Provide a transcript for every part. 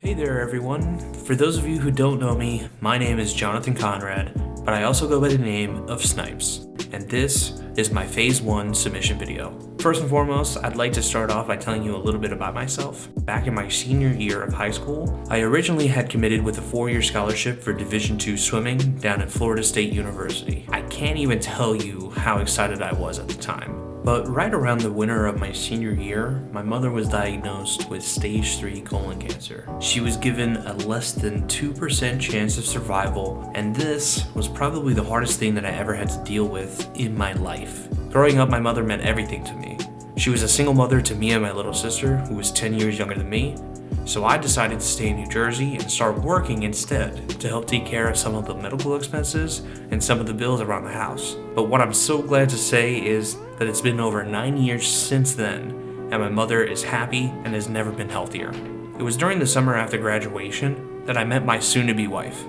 Hey there everyone. For those of you who don't know me, my name is Jonathan Conrad, but I also go by the name of Snipes, and this is my Phase 1 submission video. First and foremost, I'd like to start off by telling you a little bit about myself. Back in my senior year of high school, I originally had committed with a 4-year scholarship for Division II swimming down at Florida State University. I can't even tell you how excited I was at the time. But right around the winter of my senior year, my mother was diagnosed with stage 3 colon cancer. She was given a less than 2% chance of survival, and this was probably the hardest thing that I ever had to deal with in my life. Growing up, my mother meant everything to me. She was a single mother to me and my little sister, who was 10 years younger than me, so I decided to stay in New Jersey and start working instead to help take care of some of the medical expenses and some of the bills around the house. But what I'm so glad to say is that it's been over 9 years since then, and my mother is happy and has never been healthier. It was during the summer after graduation that I met my soon-to-be wife.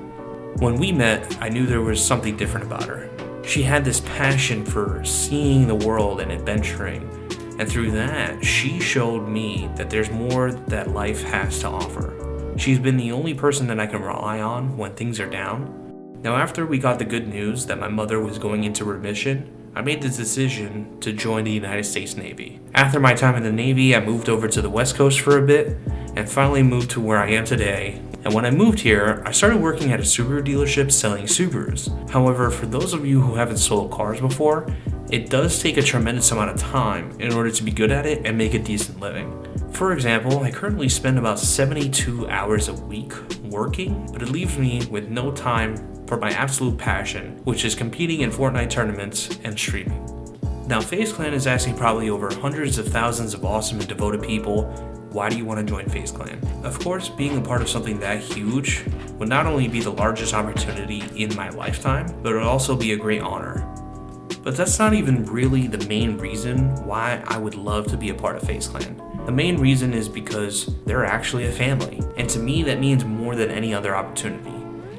When we met, I knew there was something different about her. She had this passion for seeing the world and adventuring, and through that, she showed me that there's more that life has to offer. She's been the only person that I can rely on when things are down. Now, after we got the good news that my mother was going into remission, I made the decision to join the United States Navy. After my time in the Navy, I moved over to the West Coast for a bit, and finally moved to where I am today. And when I moved here, I started working at a Subaru dealership selling Subarus. However, for those of you who haven't sold cars before, it does take a tremendous amount of time in order to be good at it and make a decent living. For example, I currently spend about 72 hours a week working, but it leaves me with no time for my absolute passion, which is competing in Fortnite tournaments and streaming. Now, FaZe Clan is asking probably over hundreds of thousands of awesome and devoted people, why do you want to join FaZe Clan? Of course, being a part of something that huge would not only be the largest opportunity in my lifetime, but it would also be a great honor. But that's not even really the main reason why I would love to be a part of FaZe Clan. The main reason is because they're actually a family, and to me that means more than any other opportunity.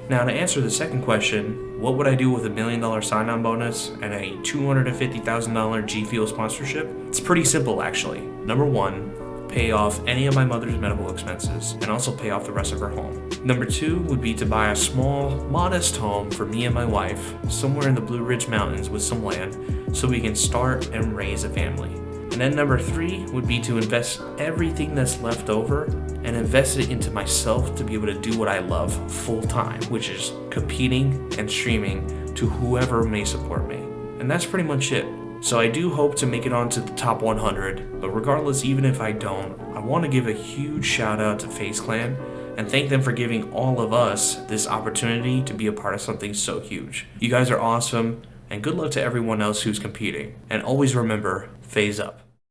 Now, to answer the second question, what would I do with $1 million sign-on bonus and a $250,000 G Fuel sponsorship? It's pretty simple actually. Number 1, pay off any of my mother's medical expenses and also pay off the rest of her home. Number 2 would be to buy a small, modest home for me and my wife somewhere in the Blue Ridge Mountains with some land so we can start and raise a family. And then number 3 would be to invest everything that's left over and invest it into myself to be able to do what I love full time, which is competing and streaming to whoever may support me. And that's pretty much it. So I do hope to make it onto the top 100, but regardless, even if I don't, I want to give a huge shout out to FaZe Clan and thank them for giving all of us this opportunity to be a part of something so huge. You guys are awesome, and good luck to everyone else who's competing. And always remember, FaZe up.